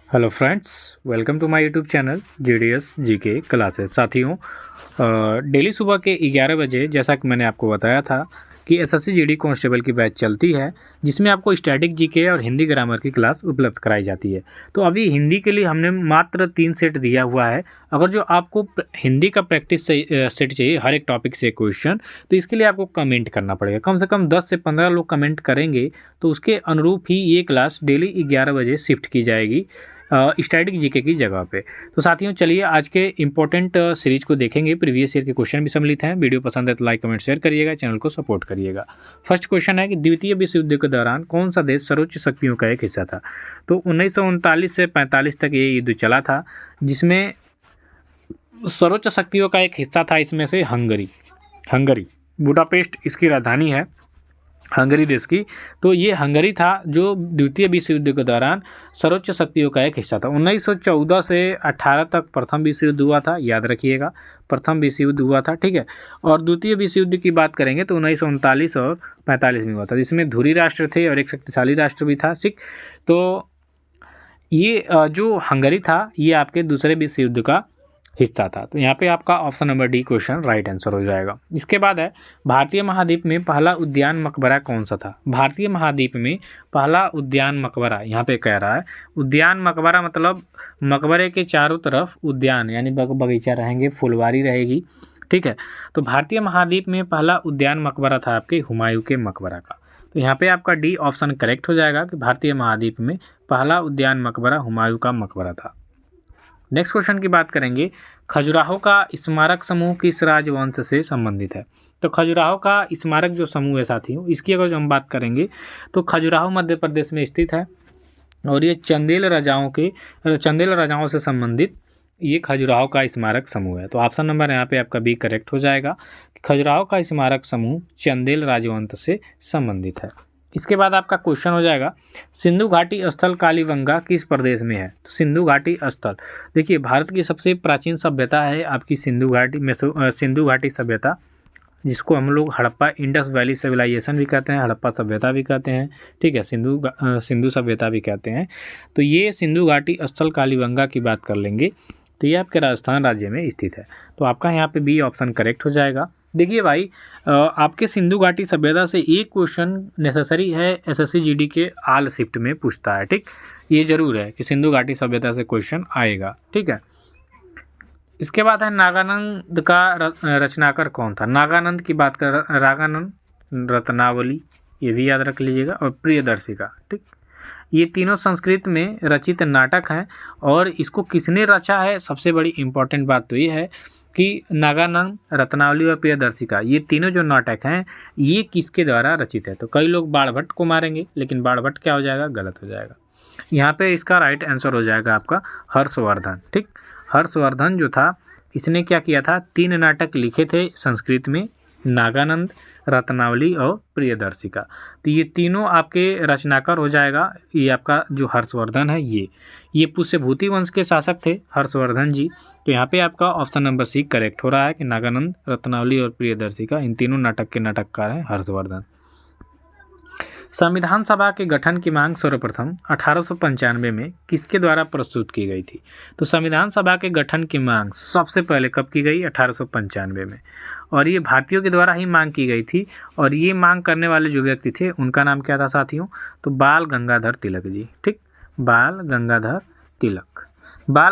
Hello friends, welcome to my YouTube channel GDS GK classes. साथियों, daily सुबह के 11 बजे जैसा कि मैंने आपको बताया था कि एसएससी जीडी कांस्टेबल की बैच चलती है, जिसमें आपको स्टैटिक जीके और हिंदी ग्रामर की क्लास उपलब्ध कराई जाती है। तो अभी हिंदी के लिए हमने मात्र 3 सेट दिया हुआ है। अगर जो आपको हिंदी का प्रैक्टिस सेट चाहिए, हर एक टॉपिक से क्वेश्चन, तो इसके लिए आपको कमेंट करना पड़ेगा। कम से कम 10 से 15 लोग कमेंट करेंगे तो उसके अनुरूप ही ये क्लास डेली 11 बजे शिफ्ट की जाएगी स्टैटिक जीके की जगह पे। तो साथियों, चलिए आज के इंपॉर्टेंट सीरीज को देखेंगे। प्रीवियस ईयर के क्वेश्चन भी सम्मिलित हैं। वीडियो पसंद है तो लाइक कमेंट शेयर करिएगा, चैनल को सपोर्ट करिएगा। फर्स्ट क्वेश्चन है कि द्वितीय विश्व युद्ध के दौरान कौन सा देश सर्वोच्च शक्तियों का एक हिस्सा था। तो 1939 से 45 तक ये युद्ध चला था, जिसमें सर्वोच्च शक्तियों का एक हिस्सा था इसमें से हंगरी बुडापेस्ट इसकी राजधानी है, हंगरी देश की। तो ये हंगरी था जो द्वितीय विश्व युद्ध के दौरान सर्वोच्च शक्तियों का एक हिस्सा था। 1914 से 18 तक प्रथम विश्व युद्ध हुआ था, याद रखिएगा, प्रथम विश्व युद्ध हुआ था, ठीक है। और द्वितीय विश्व युद्ध की बात करेंगे तो 1939 और 45 में हुआ था, जिसमें धुरी राष्ट्र थे और एक शक्तिशाली राष्ट्र भी था, ठीक। तो ये जो हंगरी था ये आपके दूसरे विश्व युद्ध का हिस्सा था। तो यहाँ पे आपका option number D question right answer हो जाएगा। इसके बाद है भारतीय महाद्वीप में पहला उद्यान मकबरा कौन सा था। भारतीय महाद्वीप में पहला उद्यान मकबरा, यहाँ पे कह रहा है उद्यान मकबरा, मतलब मकबरे के चारों तरफ उद्यान यानी बगीचा रहेंगे, फुलवारी रहेगी, ठीक है। तो भारतीय महाद्वीप में पहला उद्यान मकबरा था आपके हुमायूं के मकबरा का। तो यहाँ पे आपका डी ऑप्शन करेक्ट हो जाएगा कि भारतीय महाद्वीप में पहला उद्यान मकबरा हुमायूं का मकबरा था। नेक्स्ट क्वेश्चन की बात करेंगे, खजुराहो का स्मारक समूह किस राजवंश से संबंधित है। तो खजुराहो का स्मारक जो समूह है साथियों, इसकी अगर जो हम बात करेंगे तो खजुराहो मध्य प्रदेश में स्थित है और ये चंदेल राजाओं से संबंधित ये खजुराहो का स्मारक समूह है। तो ऑप्शन नंबर यहाँ पे आपका बी करेक्ट हो जाएगा। खजुराहो का स्मारक समूह चंदेल राजवंश से संबंधित है। इसके बाद आपका क्वेश्चन हो जाएगा, सिंधु घाटी स्थल कालीबंगा किस प्रदेश में है। तो सिंधु घाटी स्थल, देखिए भारत की सबसे प्राचीन सभ्यता है आपकी सिंधु घाटी सभ्यता, जिसको हम लोग हड़प्पा इंडस वैली सिविलाइजेशन भी कहते हैं, हड़प्पा सभ्यता भी कहते हैं, ठीक है, सिंधु सभ्यता भी कहते हैं। तो ये सिंधु घाटी स्थल कालीबंगा की बात कर लेंगे तो ये आपके राजस्थान राज्य में स्थित है। तो आपका यहाँ पे बी ऑप्शन करेक्ट हो जाएगा। देखिए भाई, आपके सिंधु घाटी सभ्यता से एक क्वेश्चन नेसेसरी है, एसएससी जीडी के आल शिफ्ट में पूछता है, ठीक। ये जरूर है कि सिंधु घाटी सभ्यता से क्वेश्चन आएगा, ठीक है। इसके बाद है नागानंद का रचनाकार कौन था। नागानंद की बात कर, रागानंद, रत्नावली, ये भी याद रख लीजिएगा, और प्रियदर्शिका, ठीक। ये तीनों संस्कृत में रचित नाटक हैं और इसको किसने रचा है, सबसे बड़ी इंपॉर्टेंट बात तो ये है कि नागानंद, रत्नावली और प्रियदर्शिका, ये तीनों जो नाटक हैं ये किसके द्वारा रचित है। तो कई लोग बाणभट्ट को मारेंगे, लेकिन बाणभट्ट क्या हो जाएगा, गलत हो जाएगा। यहाँ पे इसका राइट आंसर हो जाएगा आपका हर्षवर्धन, ठीक। हर्षवर्धन जो था इसने क्या किया था, 3 नाटक लिखे थे संस्कृत में, नागानंद, रत्नावली और प्रियदर्शिका। तो ये तीनों आपके रचनाकार हो जाएगा। ये आपका जो हर्षवर्धन है ये पुष्यभूति वंश के शासक थे हर्षवर्धन जी। तो यहाँ पे आपका ऑप्शन नंबर सी करेक्ट हो रहा है कि नागानंद, रत्नावली और प्रियदर्शिका, इन तीनों नाटक के नाटककार हैं हर्षवर्धन। संविधान सभा के गठन की मांग सर्वप्रथम 1895 में किसके द्वारा प्रस्तुत की गई थी। तो संविधान सभा के गठन की मांग सबसे पहले कब की गई, 1895 में, और ये भारतीयों के द्वारा ही मांग की गई थी। और ये मांग करने वाले जो व्यक्ति थे उनका नाम क्या था साथियों, तो बाल गंगाधर तिलक जी, ठीक। बाल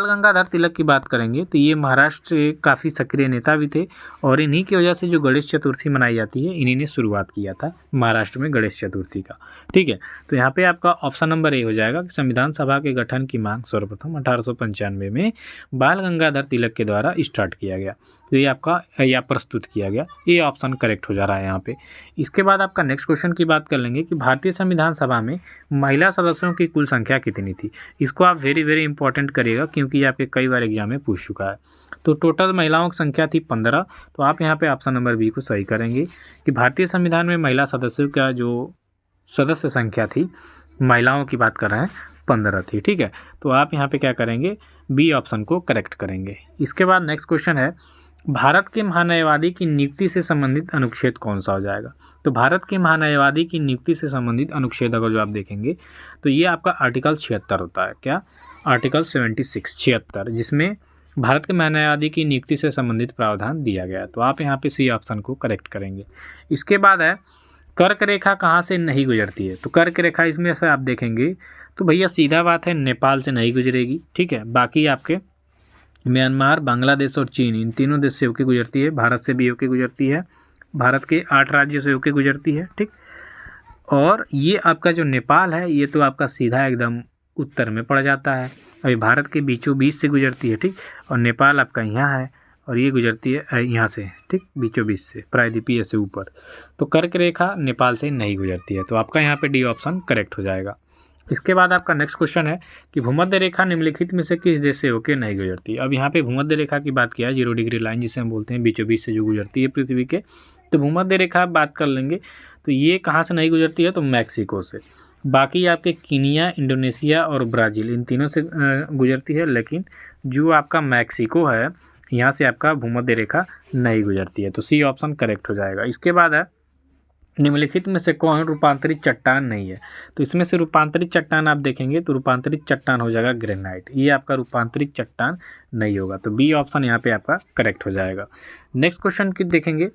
गंगाधर तिलक की बात करेंगे तो ये महाराष्ट्र के काफ़ी सक्रिय नेता भी थे और इन्हीं की वजह से जो गणेश चतुर्थी मनाई जाती है, इन्हीं ने शुरुआत किया था महाराष्ट्र में गणेश चतुर्थी का, ठीक है। तो यहाँ पे आपका ऑप्शन नंबर ए हो जाएगा कि संविधान सभा के गठन की मांग सर्वप्रथम 1895 में बाल गंगाधर तिलक के द्वारा स्टार्ट किया गया। तो ये आपका या प्रस्तुत किया गया, ये ऑप्शन करेक्ट हो जा रहा है यहाँ पे। इसके बाद आपका नेक्स्ट क्वेश्चन की बात कर लेंगे कि भारतीय संविधान सभा में महिला सदस्यों की कुल संख्या कितनी थी। इसको आप वेरी वेरी इंपॉर्टेंट करिएगा क्योंकि ये आपके कई बार एग्जाम में पूछ चुका है। तो टोटल महिलाओं की संख्या थी 15। तो आप यहाँ पे ऑप्शन नंबर बी को सही करेंगे कि भारतीय संविधान में महिला सदस्यों का जो सदस्य संख्या थी, महिलाओं की बात कर रहे हैं, 15 थी, ठीक है। तो आप यहाँ पे क्या करेंगे, बी ऑप्शन को करेक्ट करेंगे। इसके बाद नेक्स्ट क्वेश्चन है, भारत के महान्यायवादी की नियुक्ति से संबंधित अनुच्छेद कौन सा हो जाएगा। तो भारत के महान्यायवादी की नियुक्ति से संबंधित अनुच्छेद अगर जो आप देखेंगे तो ये आपका आर्टिकल 76 होता है। क्या आर्टिकल 76 जिसमें भारत के महान्यायाधीश की नियुक्ति से संबंधित प्रावधान दिया गया। तो आप यहाँ पे सी ऑप्शन को करेक्ट करेंगे। इसके बाद है कर्क रेखा कहाँ से नहीं गुजरती है। तो कर्क रेखा इसमें से आप देखेंगे तो भैया सीधा बात है नेपाल से नहीं गुजरेगी, ठीक है। बाकी आपके म्यांमार, बांग्लादेश और चीन, इन तीनों देश से होकर गुजरती है। भारत से भी होकर गुजरती है, भारत के 8 राज्यों से होकर गुजरती है, ठीक। और ये आपका जो नेपाल है ये तो आपका सीधा एकदम उत्तर में पड़ जाता है, अभी भारत के बीचों बीच से गुजरती है, ठीक। और नेपाल आपका यहाँ है और ये गुजरती है यहाँ से, ठीक, बीचों बीच से, प्रायद्वीपीय से ऊपर। तो कर्क रेखा नेपाल से नहीं गुजरती है। तो आपका यहाँ पे डी ऑप्शन करेक्ट हो जाएगा। इसके बाद आपका नेक्स्ट क्वेश्चन है कि भूमध्य रेखा निम्नलिखित में से किस देश से होकर नहीं गुजरती। अब यहाँ पे भूमध्य रेखा की बात किया है, 0 डिग्री लाइन जिसे हम बोलते हैं, बीचों बीच से जो गुजरती है पृथ्वी के। तो भूमध्य रेखा बात कर लेंगे तो ये कहाँ से नहीं गुजरती है, तो मैक्सिको से। बाकी आपके कीनिया, इंडोनेशिया और ब्राज़ील, इन तीनों से गुजरती है, लेकिन जो आपका मैक्सिको है यहाँ से आपका भूमध्य रेखा नहीं गुजरती है। तो सी ऑप्शन करेक्ट हो जाएगा। इसके बाद है निम्नलिखित में से कौन रूपांतरित चट्टान नहीं है। तो इसमें से रूपांतरित चट्टान आप देखेंगे तो रूपांतरित चट्टान हो जाएगा ग्रेनाइट, ये आपका रूपांतरित चट्टान नहीं होगा। तो बी ऑप्शन यहाँ पे आपका करेक्ट हो जाएगा। नेक्स्ट क्वेश्चन की देखेंगे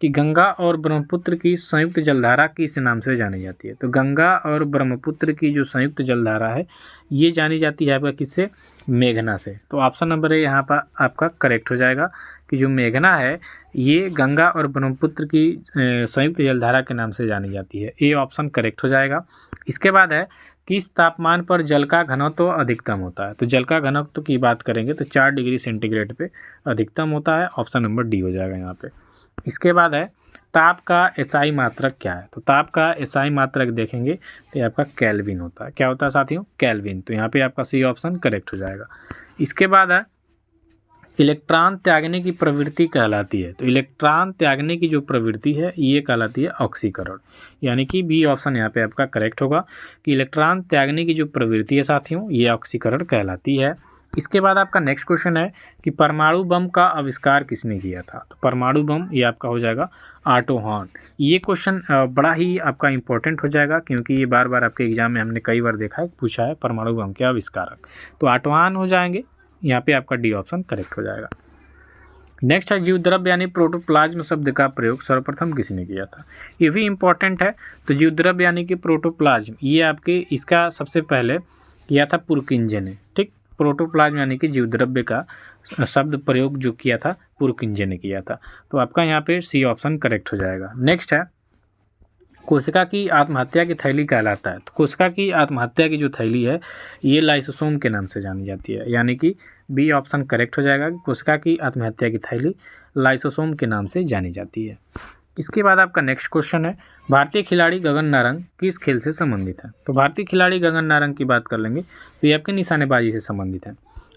कि गंगा और ब्रह्मपुत्र की संयुक्त जलधारा किस नाम से जानी जाती है। तो गंगा और ब्रह्मपुत्र की जो संयुक्त जलधारा है ये जानी जाती है आपका किससे, मेघना से। तो ऑप्शन नंबर ए यहाँ पर आपका करेक्ट हो जाएगा कि जो मेघना है ये गंगा और ब्रह्मपुत्र की संयुक्त जलधारा के नाम से जानी जाती है। ए ऑप्शन करेक्ट हो जाएगा। इसके बाद है किस तापमान पर जल का घनत्व अधिकतम होता है। तो जल का घनत्व की बात करेंगे तो 4 डिग्री सेंटीग्रेड पे अधिकतम होता है। ऑप्शन नंबर डी हो जाएगा यहाँ पे। इसके बाद है ताप का एसआई मात्रक क्या है। तो ताप का एसआई मात्रक देखेंगे तो आपका केल्विन होता है। क्या होता है साथियों, केल्विन। तो यहाँ पे आपका सी ऑप्शन करेक्ट हो जाएगा। इसके बाद है इलेक्ट्रॉन त्यागने की प्रवृत्ति कहलाती है। तो इलेक्ट्रॉन त्यागने की जो प्रवृत्ति है ये कहलाती है ऑक्सीकरण, यानी कि बी ऑप्शन यहाँ पे आपका करेक्ट होगा कि इलेक्ट्रॉन त्यागने की जो प्रवृत्ति है साथियों ये ऑक्सीकरण कहलाती है। इसके बाद आपका नेक्स्ट क्वेश्चन है कि परमाणु बम का आविष्कार किसने किया था। तो परमाणु बम ये आपका हो जाएगा ऑटो हॉर्न। ये क्वेश्चन बड़ा ही आपका इंपॉर्टेंट हो जाएगा क्योंकि ये बार बार आपके एग्जाम में हमने कई बार देखा है, पूछा है परमाणु बम के आविष्कारक। तो ऑटो हॉर्न हो जाएंगे, यहाँ पे आपका डी ऑप्शन करेक्ट हो जाएगा। नेक्स्ट है जीवद्रव्य यानी प्रोटोप्लाज्म शब्द का प्रयोग सर्वप्रथम किसने किया था। ये भी इम्पॉर्टेंट है। तो जीवद्रव्य यानी कि प्रोटोप्लाज्म ये आपके इसका सबसे पहले किया था पुरकिंजे ने, ठीक। प्रोटोप्लाज्म यानी कि जीवद्रव्य का शब्द प्रयोग जो किया था पुरकिंजे ने किया था। तो आपका यहाँ पे सी ऑप्शन करेक्ट हो जाएगा। नेक्स्ट है कोशिका की आत्महत्या की थैली कहलाता है। तो कोशिका की आत्महत्या की जो थैली है ये लाइसोसोम के नाम से जानी जाती है, यानी कि बी ऑप्शन करेक्ट हो जाएगा कि कोशिका की आत्महत्या की थैली लाइसोसोम के नाम से जानी जाती है। इसके बाद आपका नेक्स्ट क्वेश्चन है भारतीय खिलाड़ी गगन नारंग किस खेल से संबंधित है। तो भारतीय खिलाड़ी गगन नारंग की बात कर लेंगे तो ये आपके निशानेबाजी से संबंधित है।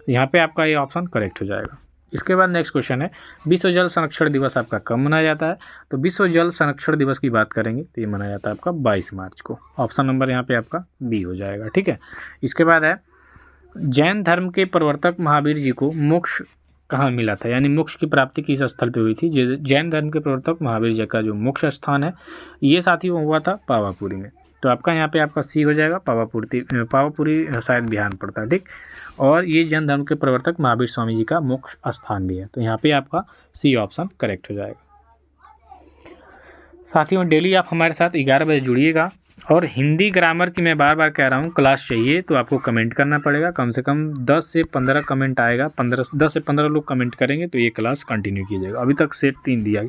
यहाँ पे आपका ये ऑप्शन करेक्ट हो जाएगा। इसके बाद नेक्स्ट क्वेश्चन है विश्व जल संरक्षण दिवस आपका कब मनाया जाता है। तो विश्व जल संरक्षण दिवस की बात करेंगे तो ये मनाया जाता है आपका 22 मार्च को। ऑप्शन नंबर यहाँ पे आपका बी हो जाएगा, ठीक है। इसके बाद है जैन धर्म के प्रवर्तक महावीर जी को मोक्ष कहाँ मिला था, यानी मोक्ष की प्राप्ति किस स्थल पे हुई थी। जैन धर्म के प्रवर्तक महावीर जी का जो मोक्ष स्थान है ये साथियों हुआ था पावापुरी में। तो आपका यहाँ पे आपका सी हो जाएगा, पावापुरी शायद बिहार पड़ता है, ठीक। और ये जैन धर्म के प्रवर्तक महावीर स्वामी जी का मोक्ष स्थान भी है। तो यहाँ पे आपका सी ऑप्शन करेक्ट हो जाएगा। साथियों डेली आप हमारे साथ 11 बजे जुड़िएगा और हिंदी ग्रामर की मैं बार बार कह रहा हूँ क्लास चाहिए तो आपको कमेंट करना पड़ेगा। कम से कम 10 से 15 कमेंट आएगा, 10 से 15 लोग कमेंट करेंगे तो ये क्लास कंटिन्यू कीजिएगा। अभी तक सेट 3 दिया